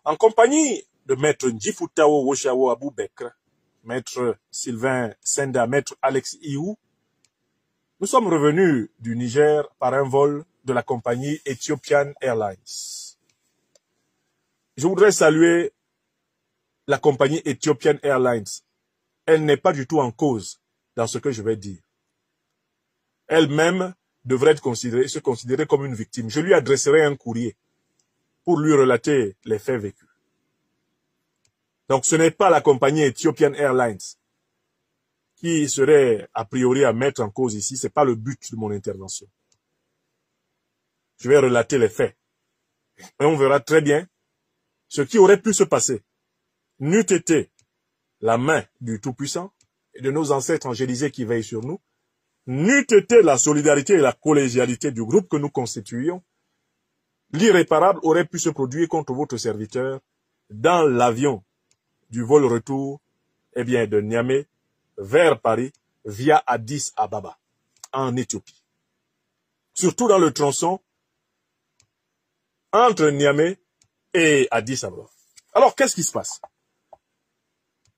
En compagnie de Maître Ndjifutao Woshawo Aboubekr, Maître Sylvain Senda, Maître Alex Iou, nous sommes revenus du Niger par un vol de la compagnie Ethiopian Airlines. Je voudrais saluer la compagnie Ethiopian Airlines. Elle n'est pas du tout en cause dans ce que je vais dire. Elle-même devrait se considérer comme une victime. Je lui adresserai un courrier pour lui relater les faits vécus. Donc ce n'est pas la compagnie Ethiopian Airlines qui serait a priori à mettre en cause ici. Ce n'est pas le but de mon intervention. Je vais relater les faits. Et on verra très bien ce qui aurait pu se passer. N'eût été la main du Tout-Puissant et de nos ancêtres angélisés qui veillent sur nous, n'eût été la solidarité et la collégialité du groupe que nous constituions, l'irréparable aurait pu se produire contre votre serviteur dans l'avion du vol retour de Niamey vers Paris via Addis Ababa, en Éthiopie. Surtout dans le tronçon entre Niamey et Addis Ababa. Alors, qu'est-ce qui se passe?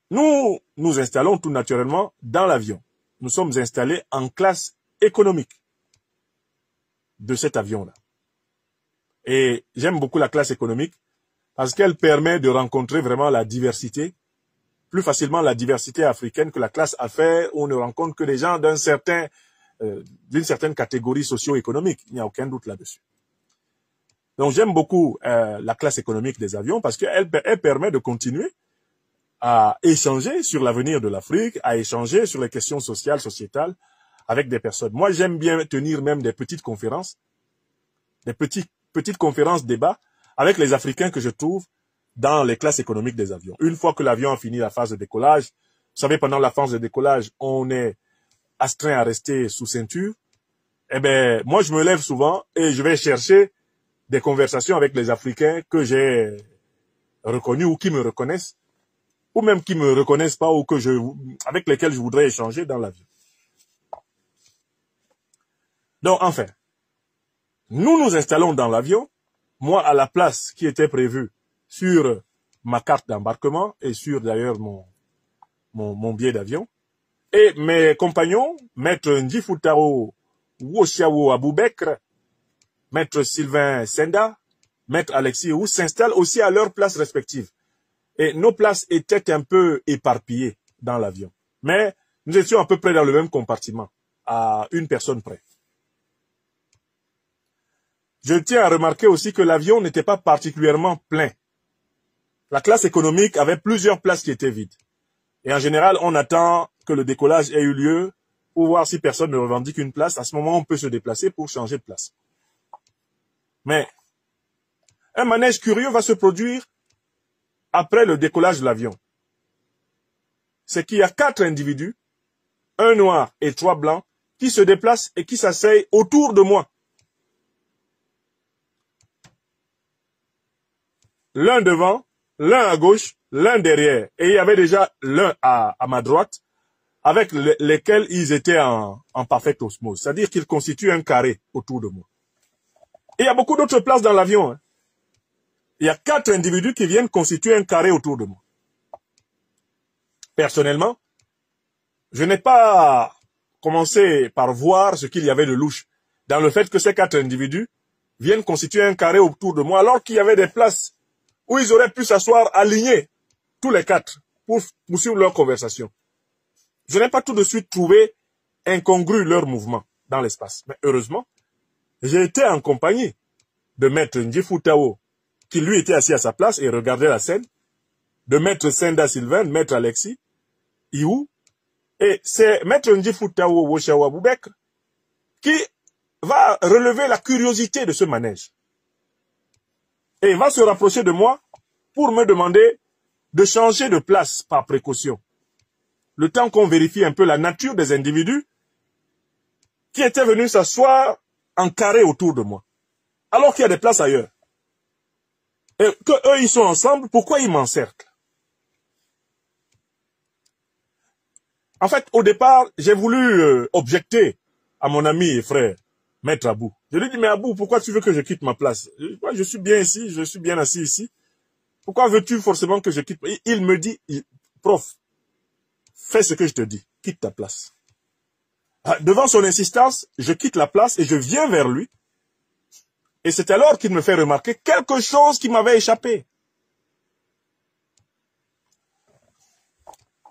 Nous nous installons tout naturellement dans l'avion. Nous sommes installés en classe économique de cet avion-là. Et j'aime beaucoup la classe économique parce qu'elle permet de rencontrer vraiment la diversité, plus facilement la diversité africaine que la classe affaires où on ne rencontre que des gens d'une certaine catégorie socio-économique. Il n'y a aucun doute là-dessus. Donc j'aime beaucoup la classe économique des avions parce qu'elle permet de continuer à échanger sur l'avenir de l'Afrique, à échanger sur les questions sociales, sociétales avec des personnes. Moi, j'aime bien tenir même des petites conférences, des petites conférences débats avec les Africains que je trouve dans les classes économiques des avions. Une fois que l'avion a fini la phase de décollage, vous savez, pendant la phase de décollage, on est astreint à rester sous ceinture. Eh ben, moi, je me lève souvent et je vais chercher des conversations avec les Africains que j'ai reconnus ou qui me reconnaissent, ou même qui me reconnaissent pas ou avec lesquels je voudrais échanger dans l'avion. Donc, enfin, nous nous installons dans l'avion, moi à la place qui était prévue sur ma carte d'embarquement et sur d'ailleurs mon billet d'avion, et mes compagnons, Maître Ndjifutao Woshawo Aboubekr, Maître Sylvain Senda, Maître Alexis Ou s'installent aussi à leurs places respectives. Et nos places étaient un peu éparpillées dans l'avion. Mais nous étions à peu près dans le même compartiment, à une personne près. Je tiens à remarquer aussi que l'avion n'était pas particulièrement plein. La classe économique avait plusieurs places qui étaient vides. Et en général, on attend que le décollage ait eu lieu pour voir si personne ne revendique une place. À ce moment, on peut se déplacer pour changer de place. Mais un manège curieux va se produire après le décollage de l'avion. C'est qu'il y a 4 individus, un noir et 3 blancs, qui se déplacent et qui s'asseyent autour de moi. L'un devant, l'un à gauche, l'un derrière. Et il y avait déjà l'un à ma droite, avec lesquels ils étaient en parfaite osmose. C'est-à-dire qu'ils constituent un carré autour de moi. Et il y a beaucoup d'autres places dans l'avion. Hein. Il y a 4 individus qui viennent constituer un carré autour de moi. Personnellement, je n'ai pas commencé par voir ce qu'il y avait de louche dans le fait que ces 4 individus viennent constituer un carré autour de moi alors qu'il y avait des places où ils auraient pu s'asseoir alignés, tous les 4, pour poursuivre leur conversation. Je n'ai pas tout de suite trouvé incongru leur mouvement dans l'espace. Mais heureusement, j'ai été en compagnie de Maître Ndjifutao, qui lui était assis à sa place et regardait la scène, de Maître Senda Sylvain, Maître Alexis Iou, et c'est Maître Ndjifutao Woshawo Aboubekr qui va relever la curiosité de ce manège. Et il va se rapprocher de moi pour me demander de changer de place par précaution. Le temps qu'on vérifie un peu la nature des individus qui étaient venus s'asseoir en carré autour de moi, alors qu'il y a des places ailleurs. Et qu'eux, ils sont ensemble, pourquoi ils m'encerclent? En fait, au départ, j'ai voulu objecter à mon ami et frère, Maître Abou. Je lui ai dit, mais Abou, pourquoi tu veux que je quitte ma place? Moi, je suis bien ici, je suis bien assis ici. Pourquoi veux-tu forcément que je quitte? Il me dit, prof, fais ce que je te dis, quitte ta place. Devant son insistance, je quitte la place et je viens vers lui. Et c'est alors qu'il me fait remarquer quelque chose qui m'avait échappé.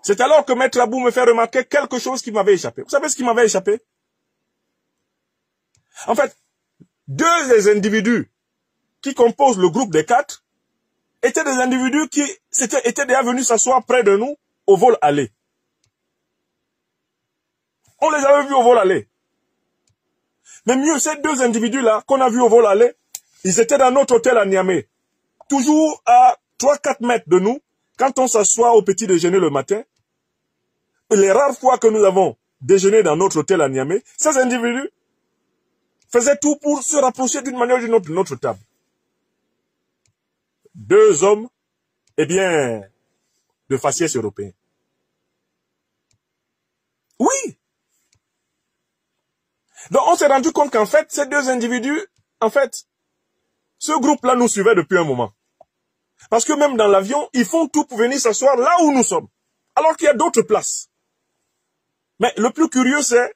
C'est alors que Maître Abou me fait remarquer quelque chose qui m'avait échappé. Vous savez ce qui m'avait échappé? En fait, deux des individus qui composent le groupe des 4 étaient des individus qui étaient déjà venus s'asseoir près de nous au vol aller. On les avait vus au vol aller. Mais mieux, ces deux individus-là qu'on a vus au vol aller, ils étaient dans notre hôtel à Niamey. Toujours à 3-4 mètres de nous, quand on s'assoit au petit déjeuner le matin, les rares fois que nous avons déjeuné dans notre hôtel à Niamey, ces individus faisaient tout pour se rapprocher d'une manière ou d'une autre de notre table. Deux hommes, eh bien, de faciès européens. Oui! Donc on s'est rendu compte qu'en fait, ces deux individus, en fait, ce groupe-là nous suivait depuis un moment. Parce que même dans l'avion, ils font tout pour venir s'asseoir là où nous sommes. Alors qu'il y a d'autres places. Mais le plus curieux, c'est,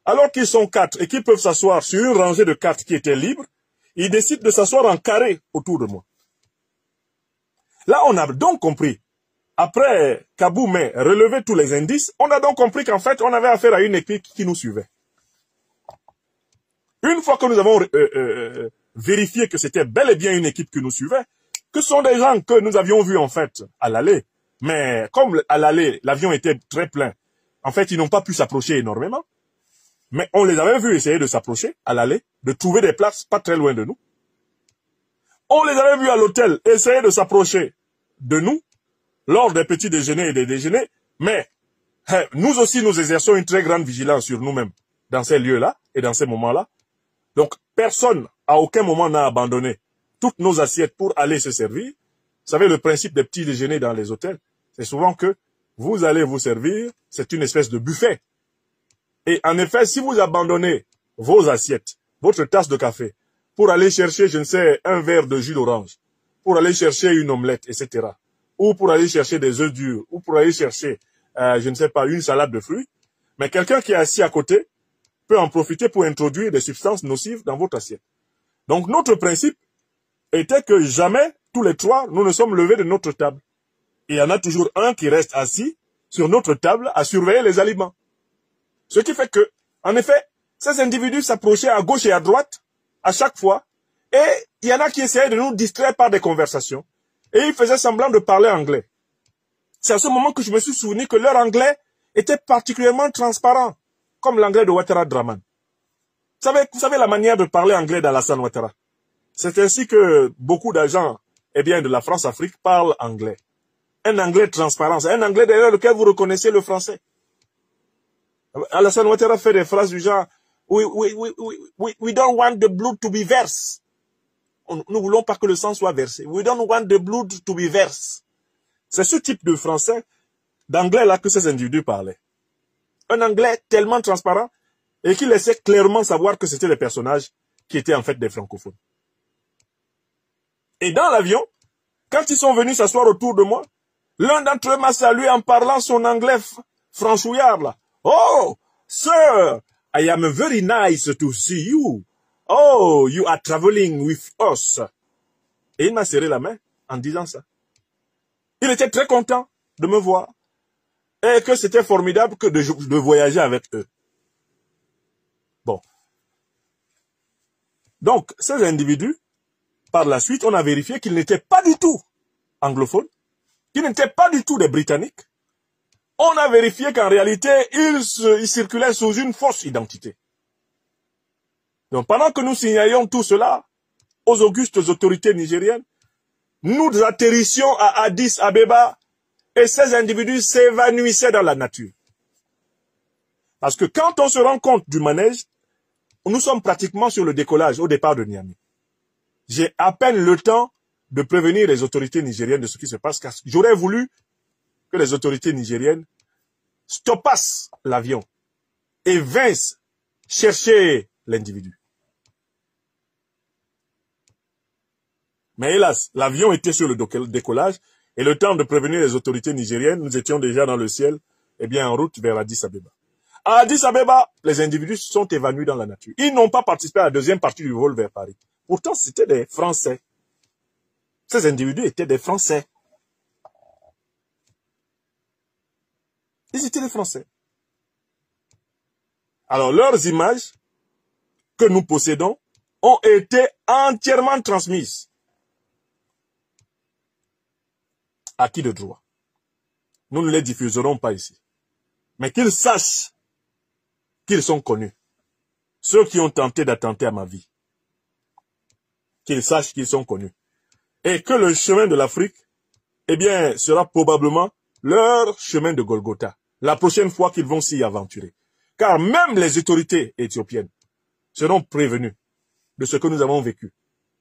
alors qu'ils sont 4 et qu'ils peuvent s'asseoir sur une rangée de 4 qui était libre, ils décident de s'asseoir en carré autour de moi. Là, on a donc compris. Après qu'Abou m'ait relevé tous les indices, on a donc compris qu'en fait, on avait affaire à une équipe qui nous suivait. Une fois que nous avons vérifié que c'était bel et bien une équipe qui nous suivait, que ce sont des gens que nous avions vus en fait à l'aller, mais comme à l'aller, l'avion était très plein, en fait, ils n'ont pas pu s'approcher énormément, mais on les avait vus essayer de s'approcher à l'aller, de trouver des places pas très loin de nous. On les avait vus à l'hôtel essayer de s'approcher de nous lors des petits déjeuners et des déjeuners, mais nous aussi, nous exerçons une très grande vigilance sur nous-mêmes dans ces lieux-là et dans ces moments-là. Donc, personne, à aucun moment, n'a abandonné toutes nos assiettes pour aller se servir. Vous savez, le principe des petits déjeuners dans les hôtels, c'est souvent que vous allez vous servir, c'est une espèce de buffet. Et en effet, si vous abandonnez vos assiettes, votre tasse de café, pour aller chercher, je ne sais, un verre de jus d'orange, pour aller chercher une omelette, etc., ou pour aller chercher des œufs durs, ou pour aller chercher, je ne sais pas, une salade de fruits, mais quelqu'un qui est assis à côté peut en profiter pour introduire des substances nocives dans votre assiette. Donc, notre principe était que jamais, tous les trois, nous ne sommes levés de notre table. Et il y en a toujours un qui reste assis sur notre table à surveiller les aliments. Ce qui fait que, en effet, ces individus s'approchaient à gauche et à droite à chaque fois, et il y en a qui essayaient de nous distraire par des conversations, et ils faisaient semblant de parler anglais. C'est à ce moment que je me suis souvenu que leur anglais était particulièrement transparent, comme l'anglais de Ouattara Draman. Vous savez la manière de parler anglais d'Alassane Ouattara. C'est ainsi que beaucoup d'agents de la France-Afrique parlent anglais. Un anglais transparent, c'est un anglais derrière lequel vous reconnaissez le français. Alassane Ouattara fait des phrases du genre we don't want the blood to be verse. Nous ne voulons pas que le sang soit versé. We don't want the blood to be verse. C'est ce type de français, d'anglais là que ces individus parlaient. Un anglais tellement transparent et qui laissait clairement savoir que c'était des personnages qui étaient en fait des francophones. Et dans l'avion, quand ils sont venus s'asseoir autour de moi, l'un d'entre eux m'a salué en parlant son anglais franchouillard là. Oh, sir, I am very nice to see you. Oh, you are traveling with us. Et il m'a serré la main en disant ça. Il était très content de me voir et que c'était formidable que de voyager avec eux. Bon. Donc, ces individus, par la suite, on a vérifié qu'ils n'étaient pas du tout anglophones, qu'ils n'étaient pas du tout des Britanniques. On a vérifié qu'en réalité, ils circulaient sous une fausse identité. Donc, pendant que nous signalions tout cela aux augustes autorités nigériennes, nous atterrissions à Addis Abeba et ces individus s'évanouissaient dans la nature. Parce que quand on se rend compte du manège, nous sommes pratiquement sur le décollage au départ de Niamey. J'ai à peine le temps de prévenir les autorités nigériennes de ce qui se passe, car j'aurais voulu que les autorités nigériennes stoppassent l'avion et vinssent chercher l'individu. Mais hélas, l'avion était sur le décollage et le temps de prévenir les autorités nigériennes, nous étions déjà dans le ciel, eh bien en route vers Addis Abeba. À Addis Abeba, les individus sont évanouis dans la nature. Ils n'ont pas participé à la deuxième partie du vol vers Paris. Pourtant, c'était des Français. Ces individus étaient des Français. Ils étaient des Français. Alors, leurs images que nous possédons ont été entièrement transmises. À qui de droit? Nous ne les diffuserons pas ici. Mais qu'ils sachent qu'ils sont connus. Ceux qui ont tenté d'attenter à ma vie. Qu'ils sachent qu'ils sont connus. Et que le chemin de l'Afrique, eh bien, sera probablement leur chemin de Golgotha. La prochaine fois qu'ils vont s'y aventurer. Car même les autorités éthiopiennes seront prévenues de ce que nous avons vécu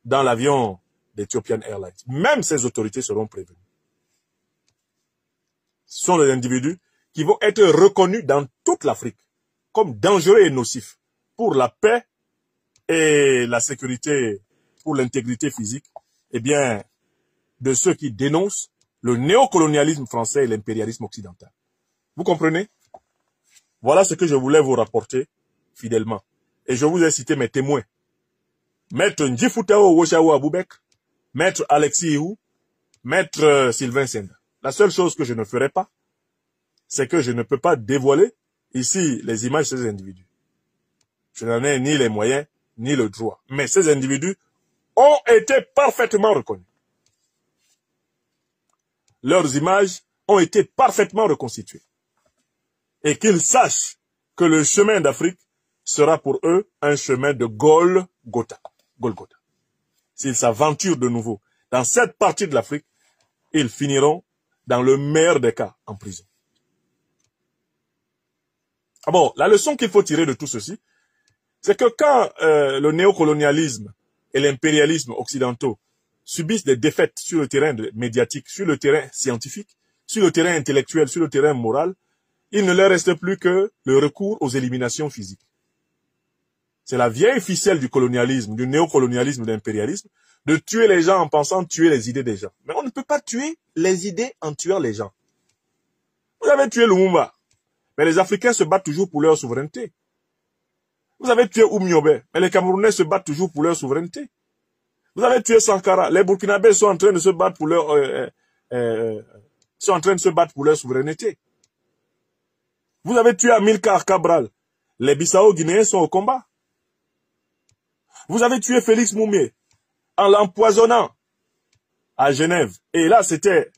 dans l'avion d'Ethiopian Airlines. Même ces autorités seront prévenues. Ce sont des individus qui vont être reconnus dans toute l'Afrique comme dangereux et nocifs pour la paix et la sécurité, pour l'intégrité physique, eh bien, de ceux qui dénoncent le néocolonialisme français et l'impérialisme occidental. Vous comprenez? Voilà ce que je voulais vous rapporter fidèlement. Et je vous ai cité mes témoins. Maître Ndjifutao Woshawa Aboubek, Maître Alexis Ihou, Maître Sylvain Senda. La seule chose que je ne ferai pas, c'est que je ne peux pas dévoiler ici les images de ces individus. Je n'en ai ni les moyens, ni le droit. Mais ces individus ont été parfaitement reconnus. Leurs images ont été parfaitement reconstituées. Et qu'ils sachent que le chemin d'Afrique sera pour eux un chemin de Golgotha. S'ils s'aventurent de nouveau dans cette partie de l'Afrique, ils finiront, dans le meilleur des cas, en prison. Ah bon, la leçon qu'il faut tirer de tout ceci, c'est que quand le néocolonialisme et l'impérialisme occidentaux subissent des défaites sur le terrain médiatique, sur le terrain scientifique, sur le terrain intellectuel, sur le terrain moral, il ne leur reste plus que le recours aux éliminations physiques. C'est la vieille ficelle du colonialisme, du néocolonialisme, de l'impérialisme, de tuer les gens en pensant tuer les idées des gens. Mais on ne peut pas tuer les idées en tuant les gens. Vous avez tué Lumumba, mais les Africains se battent toujours pour leur souveraineté. Vous avez tué Oumiobe, mais les Camerounais se battent toujours pour leur souveraineté. Vous avez tué Sankara, les Burkinabés sont en train de se battre pour leur souveraineté. Vous avez tué Amilcar Cabral, les Bissau-Guinéens sont au combat. Vous avez tué Félix Moumié en l'empoisonnant à Genève. Et là, c'était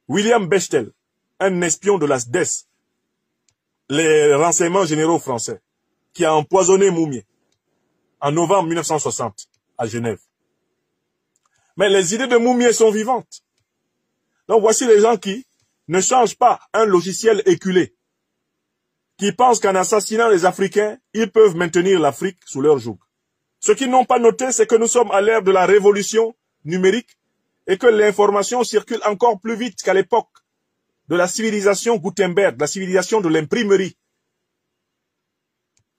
William Bechtel, un espion de la SDES, les renseignements généraux français, qui a empoisonné Moumié en novembre 1960 à Genève. Mais les idées de Moumié sont vivantes. Donc voici les gens qui ne changent pas un logiciel éculé, qui pensent qu'en assassinant les Africains, ils peuvent maintenir l'Afrique sous leur joug. Ce qu'ils n'ont pas noté, c'est que nous sommes à l'ère de la révolution numérique et que l'information circule encore plus vite qu'à l'époque de la civilisation Gutenberg, de la civilisation de l'imprimerie.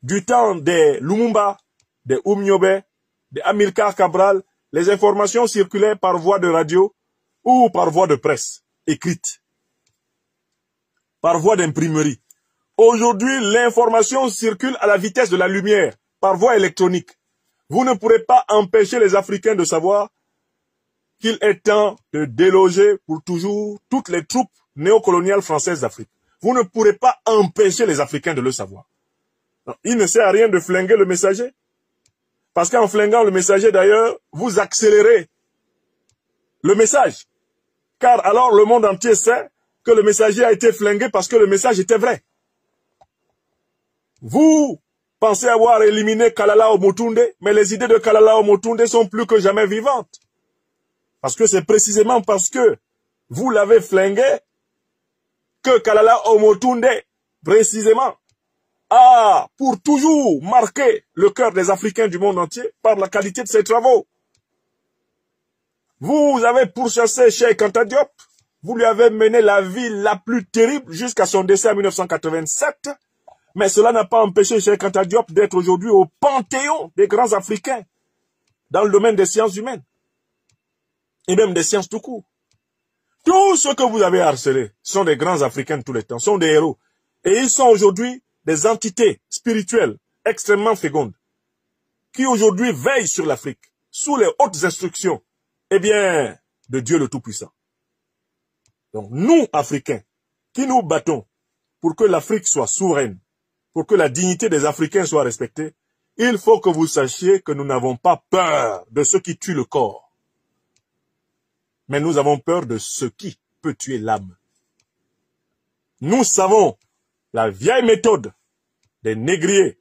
Du temps des Lumumba, des Oumiobe, des Amilcar Cabral, les informations circulaient par voie de radio ou par voie de presse écrite, par voie d'imprimerie. Aujourd'hui, l'information circule à la vitesse de la lumière, par voie électronique. Vous ne pourrez pas empêcher les Africains de savoir qu'il est temps de déloger pour toujours toutes les troupes néocoloniales françaises d'Afrique. Vous ne pourrez pas empêcher les Africains de le savoir. Alors, il ne sert à rien de flinguer le messager. Parce qu'en flinguant le messager, d'ailleurs, vous accélérez le message. Car alors le monde entier sait que le messager a été flingué parce que le message était vrai. Vous pensez avoir éliminé Kalala Omotunde, mais les idées de Kalala Omotunde sont plus que jamais vivantes. Parce que c'est précisément parce que vous l'avez flingué que Kalala Omotunde, précisément, a pour toujours marqué le cœur des Africains du monde entier par la qualité de ses travaux. Vous avez pourchassé Cheikh Anta Diop, vous lui avez mené la vie la plus terrible jusqu'à son décès en 1987, mais cela n'a pas empêché Cheikh Anta Diop d'être aujourd'hui au panthéon des grands Africains dans le domaine des sciences humaines. et même des sciences tout court. Tous ceux que vous avez harcelés sont des grands Africains de tous les temps, sont des héros. Et ils sont aujourd'hui des entités spirituelles extrêmement fécondes, qui aujourd'hui veillent sur l'Afrique, sous les hautes instructions, eh bien, de Dieu le Tout-Puissant. Donc, nous, Africains, qui nous battons pour que l'Afrique soit souveraine, pour que la dignité des Africains soit respectée, il faut que vous sachiez que nous n'avons pas peur de ce qui tue le corps. Mais nous avons peur de ce qui peut tuer l'âme. Nous savons la vieille méthode des négriers,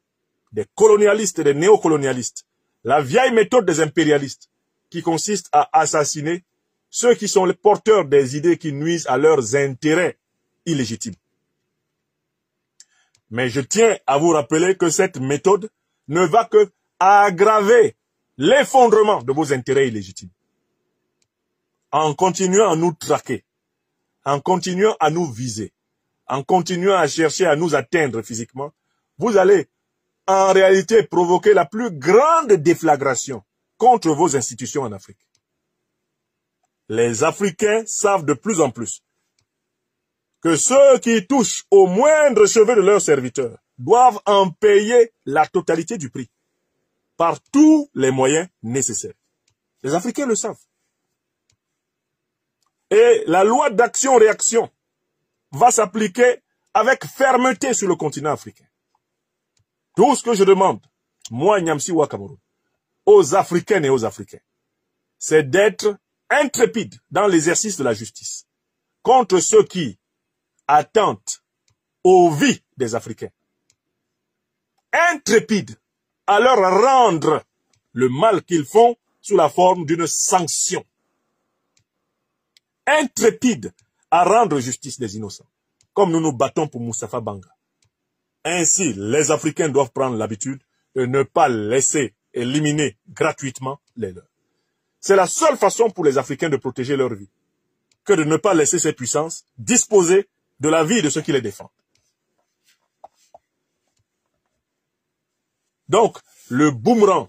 des colonialistes et des néocolonialistes, la vieille méthode des impérialistes, qui consiste à assassiner ceux qui sont les porteurs des idées qui nuisent à leurs intérêts illégitimes. Mais je tiens à vous rappeler que cette méthode ne va que aggraver l'effondrement de vos intérêts illégitimes. En continuant à nous traquer, en continuant à nous viser, en continuant à chercher à nous atteindre physiquement, vous allez en réalité provoquer la plus grande déflagration contre vos institutions en Afrique. Les Africains savent de plus en plus que ceux qui touchent au moindre cheveu de leurs serviteurs doivent en payer la totalité du prix, par tous les moyens nécessaires. Les Africains le savent. Et la loi d'action-réaction va s'appliquer avec fermeté sur le continent africain. Tout ce que je demande, moi, Nyamsi Ouattara, aux Africaines et aux Africains, c'est d'être intrépides dans l'exercice de la justice contre ceux qui attentent aux vies des Africains. Intrépides à leur rendre le mal qu'ils font sous la forme d'une sanction. Intrépides à rendre justice des innocents, comme nous nous battons pour Moustapha Banga. Ainsi, les Africains doivent prendre l'habitude de ne pas laisser éliminer gratuitement les leurs. C'est la seule façon pour les Africains de protéger leur vie, que de ne pas laisser ces puissances disposer de la vie de ceux qui les défendent. Donc, le boomerang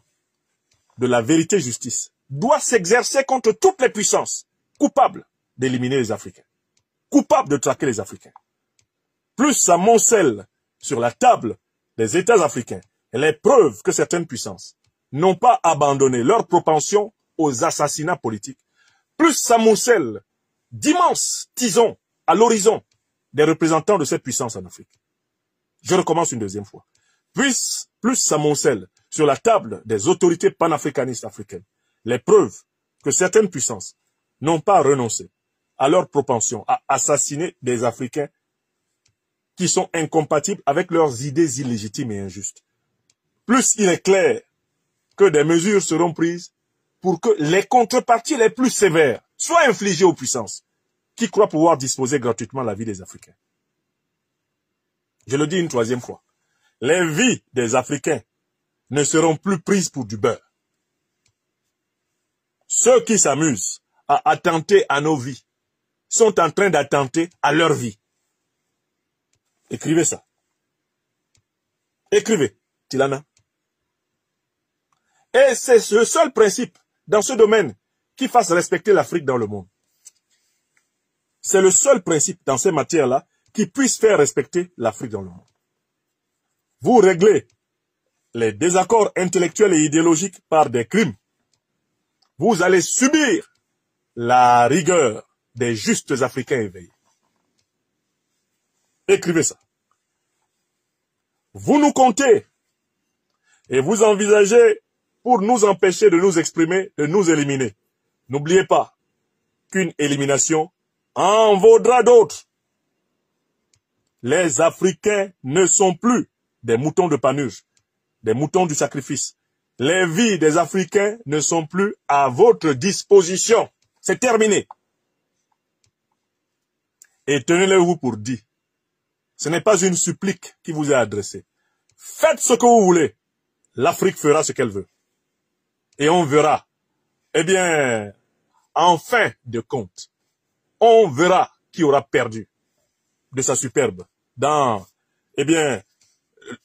de la vérité-justice doit s'exercer contre toutes les puissances coupables d'éliminer les Africains, coupables de traquer les Africains. Plus ça amoncelle sur la table des États africains les preuves que certaines puissances n'ont pas abandonné leur propension aux assassinats politiques, plus ça amoncelle d'immenses tisons à l'horizon des représentants de cette puissance en Afrique. Je recommence une deuxième fois. Plus ça amoncelle sur la table des autorités panafricanistes africaines les preuves que certaines puissances n'ont pas renoncé à leur propension à assassiner des Africains qui sont incompatibles avec leurs idées illégitimes et injustes. Plus il est clair que des mesures seront prises pour que les contreparties les plus sévères soient infligées aux puissances qui croient pouvoir disposer gratuitement la vie des Africains. Je le dis une troisième fois. Les vies des Africains ne seront plus prises pour du beurre. Ceux qui s'amusent à attenter à nos vies sont en train d'attenter à leur vie. Écrivez ça. Écrivez, Tilana. Et c'est le seul principe dans ce domaine qui fasse respecter l'Afrique dans le monde. C'est le seul principe dans ces matières-là qui puisse faire respecter l'Afrique dans le monde. Vous réglez les désaccords intellectuels et idéologiques par des crimes. Vous allez subir la rigueur des justes Africains éveillés. Écrivez ça. Vous nous comptez et vous envisagez pour nous empêcher de nous exprimer, de nous éliminer. N'oubliez pas qu'une élimination en vaudra d'autres. Les Africains ne sont plus des moutons de Panurge, des moutons du sacrifice. Les vies des Africains ne sont plus à votre disposition. C'est terminé. Et tenez-le-vous pour dit. Ce n'est pas une supplique qui vous est adressée. Faites ce que vous voulez. L'Afrique fera ce qu'elle veut. Et on verra. Eh bien, en fin de compte, on verra qui aura perdu de sa superbe dans, eh bien,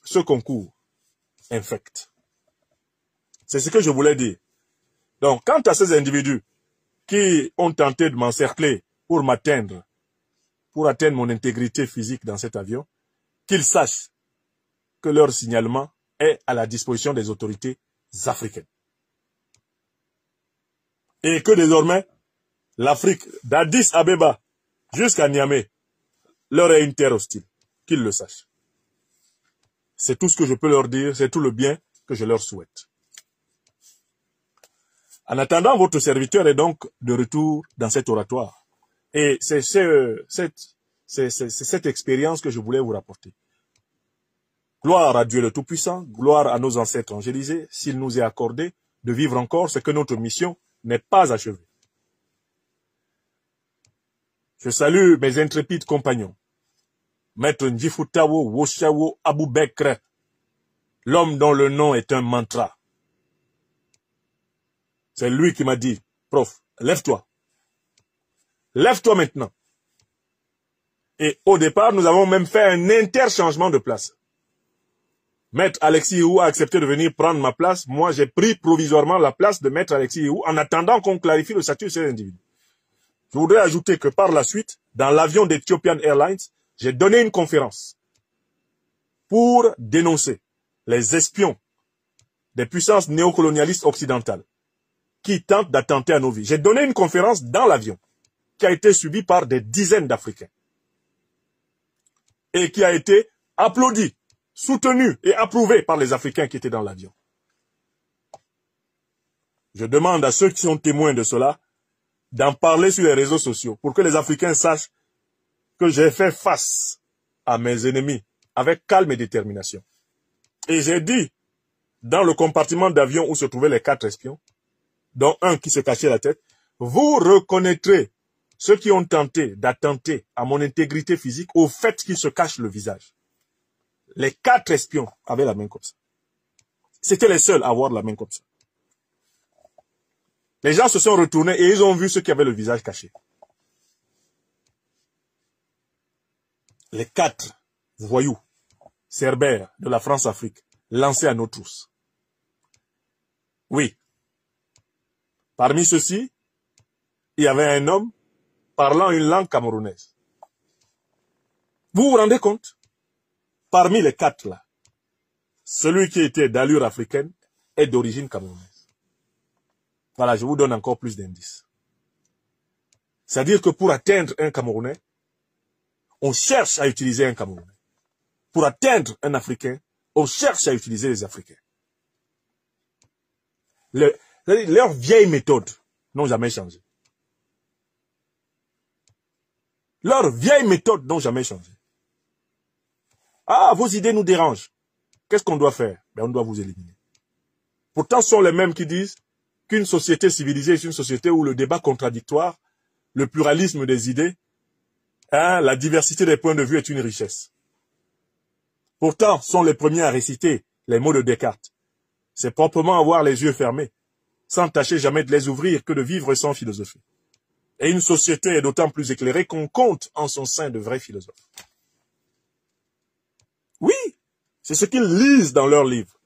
ce concours infect. C'est ce que je voulais dire. Donc, quant à ces individus qui ont tenté de m'encercler pour m'atteindre, pour atteindre mon intégrité physique dans cet avion, qu'ils sachent que leur signalement est à la disposition des autorités africaines. Et que désormais, l'Afrique, d'Addis Abeba jusqu'à Niamey, leur est une terre hostile. Qu'ils le sachent. C'est tout ce que je peux leur dire, c'est tout le bien que je leur souhaite. En attendant, votre serviteur est donc de retour dans cet oratoire. Et c'est cette expérience que je voulais vous rapporter. Gloire à Dieu le Tout-Puissant, gloire à nos ancêtres angélisés, s'il nous est accordé de vivre encore ce que notre mission n'est pas achevée. Je salue mes intrépides compagnons. Maître Ndjifutawo Woshawo Aboubekre, l'homme dont le nom est un mantra. C'est lui qui m'a dit, prof, lève-toi. Lève-toi maintenant. Et au départ, nous avons même fait un interchangement de place. Maître Alexis Ihou a accepté de venir prendre ma place. Moi, j'ai pris provisoirement la place de Maître Alexis Ihou en attendant qu'on clarifie le statut de ces individus. Je voudrais ajouter que par la suite, dans l'avion d'Ethiopian Airlines, j'ai donné une conférence pour dénoncer les espions des puissances néocolonialistes occidentales qui tentent d'attenter à nos vies. J'ai donné une conférence dans l'avion qui a été suivie par des dizaines d'Africains et qui a été applaudie, soutenue et approuvée par les Africains qui étaient dans l'avion. Je demande à ceux qui sont témoins de cela d'en parler sur les réseaux sociaux pour que les Africains sachent que j'ai fait face à mes ennemis avec calme et détermination. Et j'ai dit, dans le compartiment d'avion où se trouvaient les 4 espions, dont un qui se cachait la tête, vous reconnaîtrez ceux qui ont tenté d'attenter à mon intégrité physique au fait qu'ils se cachent le visage. Les 4 espions avaient la main comme ça. C'était les seuls à avoir la main comme ça. Les gens se sont retournés et ils ont vu ceux qui avaient le visage caché. Les 4 voyous, cerbères de la France-Afrique, lancés à nos trousses. Oui. Parmi ceux-ci, il y avait un homme parlant une langue camerounaise. Vous vous rendez compte? Parmi les 4 là, celui qui était d'allure africaine est d'origine camerounaise. Voilà, je vous donne encore plus d'indices. C'est-à-dire que pour atteindre un Camerounais, on cherche à utiliser un Camerounais. Pour atteindre un Africain, on cherche à utiliser les Africains. Leurs vieilles méthodes n'ont jamais changé. Leurs vieilles méthodes n'ont jamais changé. Ah, vos idées nous dérangent. Qu'est-ce qu'on doit faire? Ben, on doit vous éliminer. Pourtant, ce sont les mêmes qui disent qu'une société civilisée est une société où le débat contradictoire, le pluralisme des idées, la diversité des points de vue est une richesse. Pourtant, sont les premiers à réciter les mots de Descartes. C'est proprement avoir les yeux fermés, sans tâcher jamais de les ouvrir que de vivre sans philosophie. Et une société est d'autant plus éclairée qu'on compte en son sein de vrais philosophes. Oui, c'est ce qu'ils lisent dans leurs livres.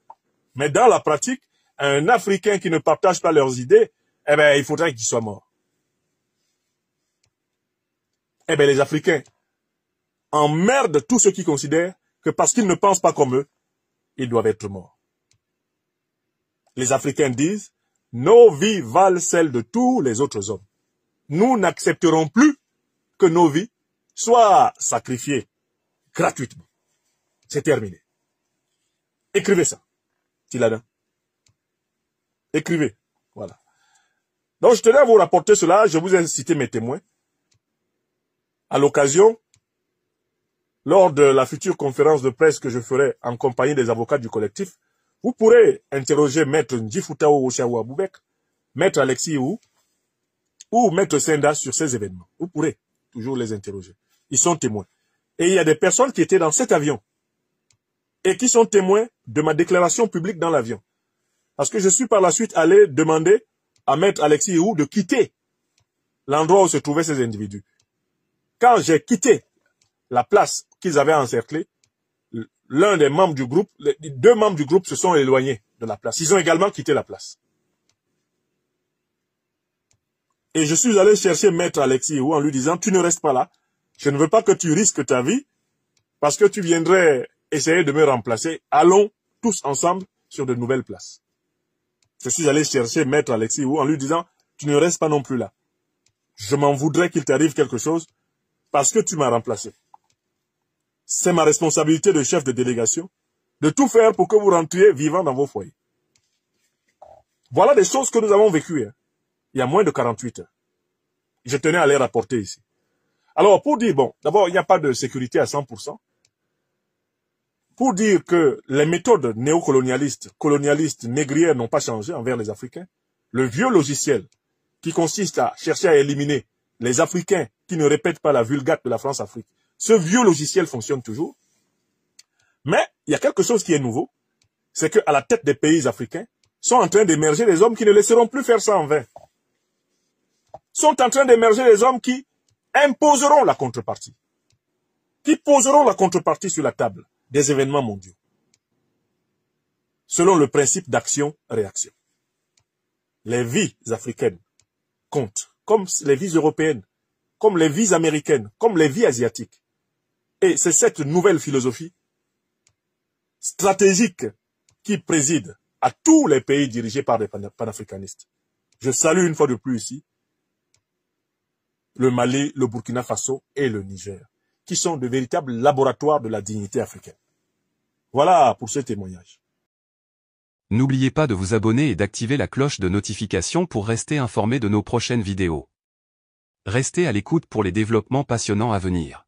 Mais dans la pratique, un Africain qui ne partage pas leurs idées, eh ben, il faudrait qu'il soit mort. Eh bien, les Africains emmerdent tous ceux qui considèrent que parce qu'ils ne pensent pas comme eux, ils doivent être morts. Les Africains disent, nos vies valent celles de tous les autres hommes. Nous n'accepterons plus que nos vies soient sacrifiées gratuitement. C'est terminé. Écrivez ça, Tiladin. Écrivez. Voilà. Donc, je tenais à vous rapporter cela. Je vous ai cité mes témoins. À l'occasion, lors de la future conférence de presse que je ferai en compagnie des avocats du collectif, vous pourrez interroger Maître Ndjifutawo Woshawo Aboubekre, Maître Alexis Ihou ou Maître Senda sur ces événements. Vous pourrez toujours les interroger. Ils sont témoins. Et il y a des personnes qui étaient dans cet avion et qui sont témoins de ma déclaration publique dans l'avion. Parce que je suis par la suite allé demander à Maître Alexis Ihou de quitter l'endroit où se trouvaient ces individus. Quand j'ai quitté la place qu'ils avaient encerclée, l'un des membres du groupe, les 2 membres du groupe se sont éloignés de la place. Ils ont également quitté la place. Et je suis allé chercher Maître Alexis Ou en lui disant, tu ne restes pas là. Je ne veux pas que tu risques ta vie parce que tu viendrais essayer de me remplacer. Allons tous ensemble sur de nouvelles places. Je suis allé chercher Maître Alexis Ou en lui disant, tu ne restes pas non plus là. Je m'en voudrais qu'il t'arrive quelque chose parce que tu m'as remplacé. C'est ma responsabilité de chef de délégation de tout faire pour que vous rentriez vivant dans vos foyers. Voilà des choses que nous avons vécues il y a moins de 48 heures. Je tenais à les rapporter ici. Alors, pour dire, bon, d'abord, il n'y a pas de sécurité à 100%. Pour dire que les méthodes néocolonialistes, colonialistes, négrières n'ont pas changé envers les Africains, le vieux logiciel qui consiste à chercher à éliminer les Africains qui ne répètent pas la vulgate de la France-Afrique, ce vieux logiciel fonctionne toujours. Mais il y a quelque chose qui est nouveau, c'est qu'à la tête des pays africains sont en train d'émerger des hommes qui ne laisseront plus faire ça en vain. Sont en train d'émerger des hommes qui imposeront la contrepartie, qui poseront la contrepartie sur la table des événements mondiaux, selon le principe d'action-réaction. Les vies africaines comptent, comme les vies européennes, comme les vies américaines, comme les vies asiatiques. Et c'est cette nouvelle philosophie stratégique qui préside à tous les pays dirigés par des panafricanistes. Je salue une fois de plus ici le Mali, le Burkina Faso et le Niger, qui sont de véritables laboratoires de la dignité africaine. Voilà pour ce témoignage. N'oubliez pas de vous abonner et d'activer la cloche de notification pour rester informé de nos prochaines vidéos. Restez à l'écoute pour les développements passionnants à venir.